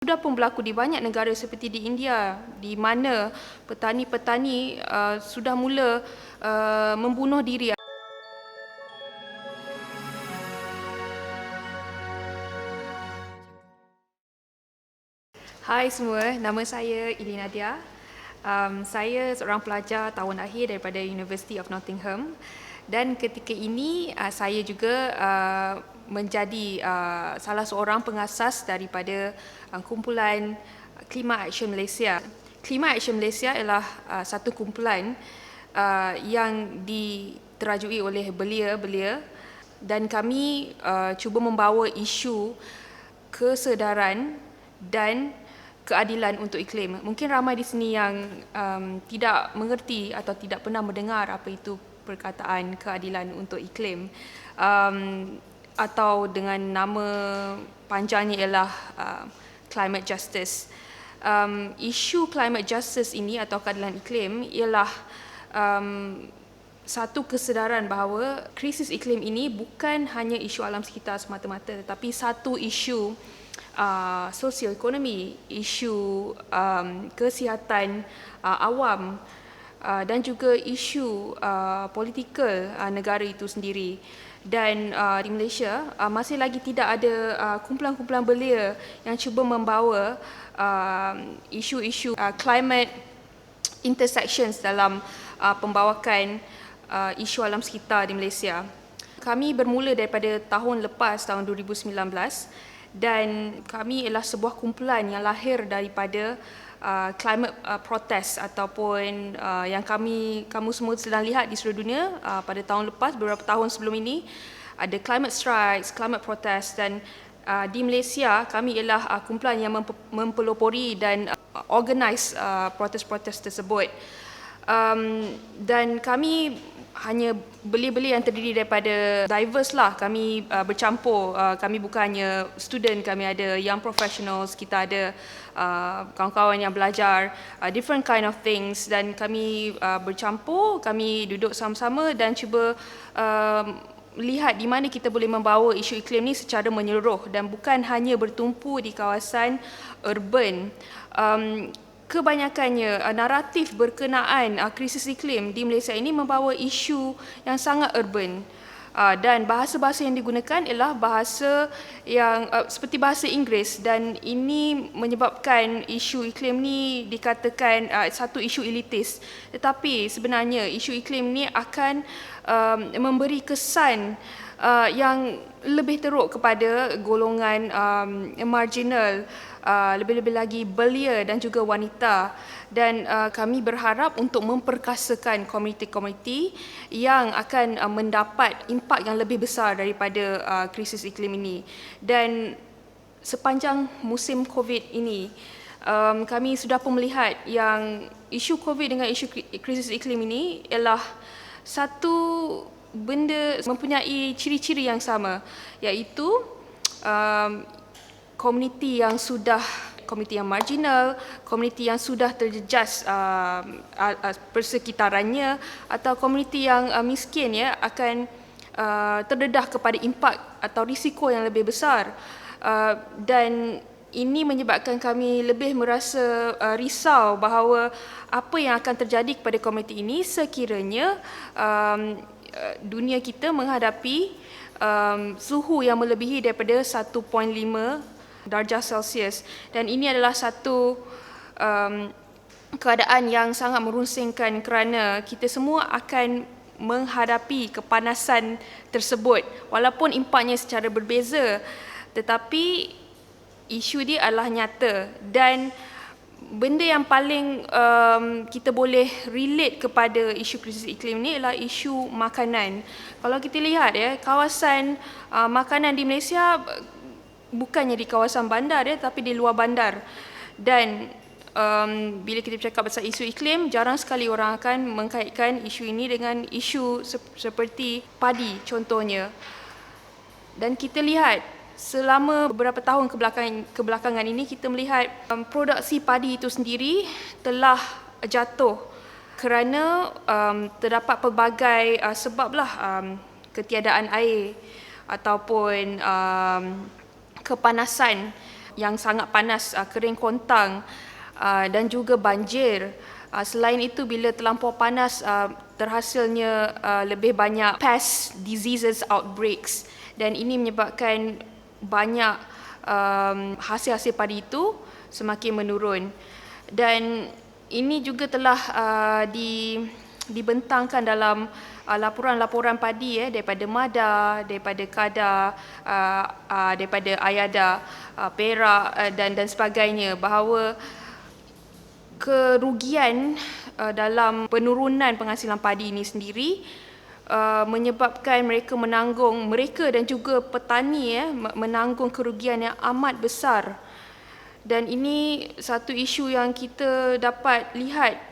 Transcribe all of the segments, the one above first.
Sudah pun berlaku di banyak negara seperti di India, di mana petani-petani sudah mula membunuh diri. Hai semua, nama saya Ili Nadia. Saya seorang pelajar tahun akhir daripada University of Nottingham, dan ketika ini saya juga menjadi salah seorang pengasas daripada kumpulan Climate Action Malaysia. Climate Action Malaysia ialah satu kumpulan yang diterajui oleh belia-belia, dan kami cuba membawa isu kesedaran dan keadilan untuk iklim. Mungkin ramai di sini yang tidak mengerti atau tidak pernah mendengar apa itu perkataan keadilan untuk iklim, atau dengan nama panjangnya ialah climate justice. Isu climate justice ini atau keadilan iklim ialah satu kesedaran bahawa krisis iklim ini bukan hanya isu alam sekitar semata-mata, tetapi satu isu sosioekonomi, isu kesihatan awam, dan juga isu politikal negara itu sendiri. Dan di Malaysia masih lagi tidak ada kumpulan-kumpulan belia yang cuba membawa isu-isu climate intersections dalam pembawakan isu alam sekitar di Malaysia. Kami bermula daripada tahun lepas, tahun 2019, dan kami ialah sebuah kumpulan yang lahir daripada climate protest ataupun yang kamu semua sedang lihat di seluruh dunia pada tahun lepas, beberapa tahun sebelum ini. Ada climate strikes, climate protest, dan di Malaysia kami ialah kumpulan yang mempelopori dan organize protes-protes tersebut. Dan kami hanya belia-belia yang terdiri daripada diverse lah. Kami bercampur, kami bukan hanya student, kami ada young professionals, kita ada kawan-kawan yang belajar different kind of things, dan kami bercampur, kami duduk sama-sama dan cuba lihat di mana kita boleh membawa isu iklim ni secara menyeluruh dan bukan hanya bertumpu di kawasan urban. Kebanyakannya naratif berkenaan krisis iklim di Malaysia ini membawa isu yang sangat urban, dan bahasa-bahasa yang digunakan ialah bahasa yang seperti bahasa Inggeris, dan ini menyebabkan isu iklim ni dikatakan satu isu elitis. Tetapi sebenarnya isu iklim ni akan memberi kesan yang lebih teruk kepada golongan marginal, lebih-lebih lagi belia dan juga wanita. Dan kami berharap untuk memperkasakan komuniti-komuniti yang akan mendapat impak yang lebih besar daripada krisis iklim ini. Dan sepanjang musim COVID ini, kami sudah pun melihat yang isu COVID dengan isu krisis iklim ini ialah satu benda mempunyai ciri-ciri yang sama, iaitu komuniti yang marginal, komuniti yang sudah terjejas persekitarannya, atau komuniti yang miskin akan terdedah kepada impak atau risiko yang lebih besar. Dan ini menyebabkan kami lebih merasa risau bahawa apa yang akan terjadi kepada komuniti ini sekiranya dunia kita menghadapi suhu yang melebihi daripada 1.5 darjah Celsius. Dan ini adalah satu keadaan yang sangat merunsingkan kerana kita semua akan menghadapi kepanasan tersebut. Walaupun impaknya secara berbeza, tetapi isu dia adalah nyata. Dan benda yang paling kita boleh relate kepada isu krisis iklim ni adalah isu makanan. Kalau kita lihat kawasan makanan di Malaysia bukannya di kawasan bandar tapi di luar bandar. Dan bila kita bercakap pasal isu iklim, jarang sekali orang akan mengkaitkan isu ini dengan isu seperti padi contohnya. Dan kita lihat selama beberapa tahun kebelakangan ini, kita melihat produksi padi itu sendiri telah jatuh kerana terdapat pelbagai sebablah, ketiadaan air ataupun kepanasan yang sangat panas, kering kontang dan juga banjir. Selain itu, bila terlampau panas, terhasilnya lebih banyak pest diseases outbreaks, dan ini menyebabkan banyak hasil-hasil padi itu semakin menurun. Dan ini juga telah dibentangkan dalam laporan-laporan padi daripada MADA, daripada KADA, daripada AYADA, Perak dan sebagainya, bahawa kerugian dalam penurunan penghasilan padi ini sendiri menyebabkan mereka dan juga petani menanggung kerugian yang amat besar. Dan ini satu isu yang kita dapat lihat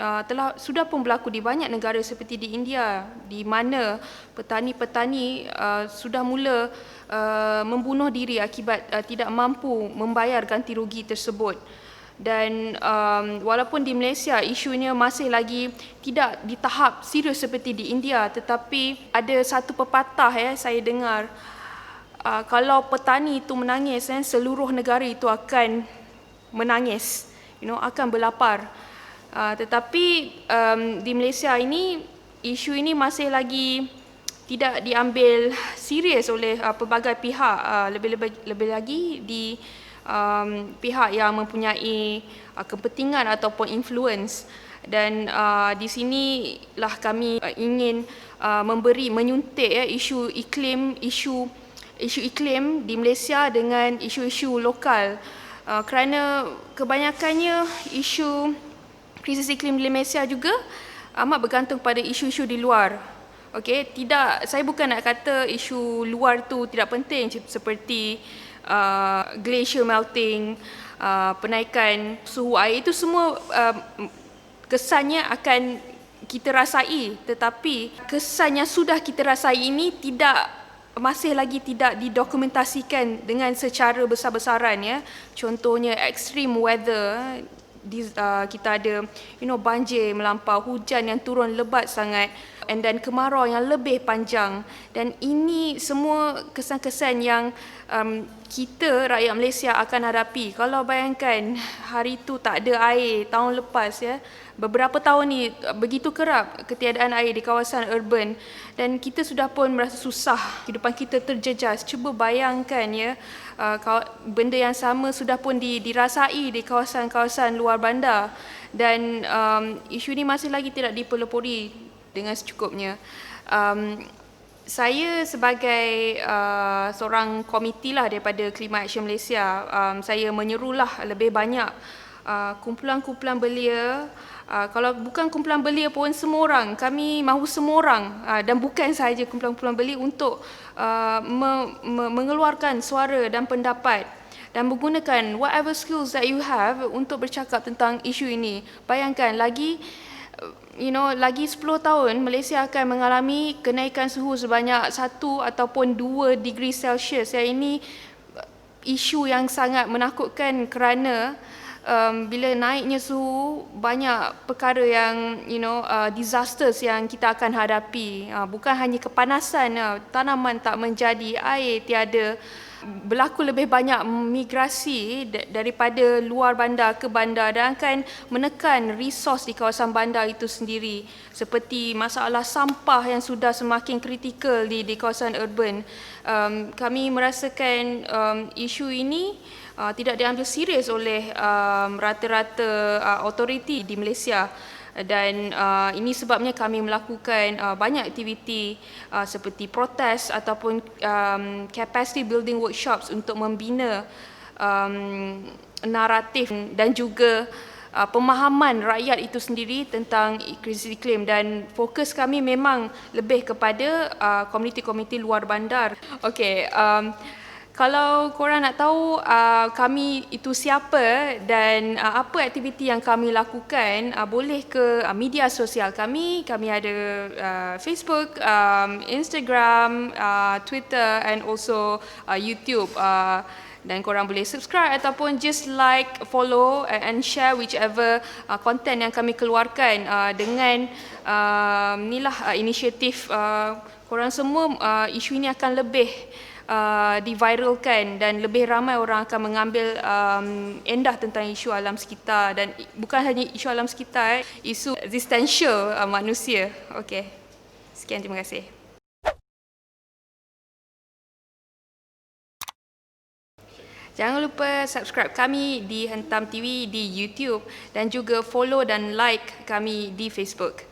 sudah pun berlaku di banyak negara seperti di India, di mana petani-petani sudah mula membunuh diri akibat tidak mampu membayar ganti rugi tersebut. Dan walaupun di Malaysia isunya masih lagi tidak di tahap serius seperti di India, tetapi ada satu pepatah saya dengar, kalau petani itu menangis, seluruh negara itu akan menangis, akan berlapar. Tetapi di Malaysia ini, isu ini masih lagi tidak diambil serius oleh pelbagai pihak, lebih lagi di pihak yang mempunyai kepentingan ataupun influence. Dan di sinilah kami ingin menyuntik isu iklim di Malaysia dengan isu-isu lokal, kerana kebanyakannya isu krisis iklim di Malaysia juga amat bergantung pada isu-isu di luar. Okey, saya bukan nak kata isu luar tu tidak penting, seperti glacier melting, penaikan suhu air, itu semua kesannya akan kita rasai, tetapi kesan yang sudah kita rasai ini masih lagi tidak didokumentasikan dengan secara besar-besaran. Contohnya extreme weather, kita ada banjir melampau, hujan yang turun lebat sangat, dan kemarau yang lebih panjang. Dan ini semua kesan-kesan yang kita rakyat Malaysia akan hadapi. Kalau bayangkan hari itu tak ada air tahun lepas, beberapa tahun ni begitu kerap ketiadaan air di kawasan urban, dan kita sudah pun merasa susah, kehidupan kita terjejas. Cuba bayangkan benda yang sama sudah pun dirasai di kawasan-kawasan luar bandar, dan isu ini masih lagi tidak dipelopori dengan secukupnya. Saya sebagai seorang komiti daripada Climate Action Malaysia, saya menyerulah lebih banyak kumpulan-kumpulan belia. Kalau bukan kumpulan belia pun, semua orang, kami mahu semua orang, dan bukan sahaja kumpulan-kumpulan belia, untuk mengeluarkan suara dan pendapat dan menggunakan whatever skills that you have untuk bercakap tentang isu ini. Bayangkan lagi 10 tahun Malaysia akan mengalami kenaikan suhu sebanyak 1 ataupun 2 degree Celsius. Ini isu yang sangat menakutkan, kerana bila naiknya suhu, banyak perkara yang disasters yang kita akan hadapi. Bukan hanya kepanasan, tanaman tak menjadi, air tiada, berlaku lebih banyak migrasi daripada luar bandar ke bandar, dan akan menekan resos di kawasan bandar itu sendiri, seperti masalah sampah yang sudah semakin kritikal di kawasan urban. Kami merasakan isu ini tidak diambil serius oleh rata-rata autoriti di Malaysia. Dan ini sebabnya kami melakukan banyak aktiviti seperti protes ataupun capacity building workshops untuk membina naratif dan juga pemahaman rakyat itu sendiri tentang krisis iklim. Dan fokus kami memang lebih kepada komuniti-komuniti luar bandar. Okey, kalau korang nak tahu kami itu siapa dan apa aktiviti yang kami lakukan, boleh ke media sosial kami. Kami ada Facebook, Instagram, Twitter and also YouTube. Dan korang boleh subscribe ataupun just like, follow and share whichever content yang kami keluarkan dengan inisiatif korang semua. Isu ini akan lebih diviralkan dan lebih ramai orang akan mengambil endah tentang isu alam sekitar, dan bukan hanya isu alam sekitar, isu existential manusia. Okey. Sekian, terima kasih. Jangan lupa subscribe kami di Hentam TV di YouTube dan juga follow dan like kami di Facebook.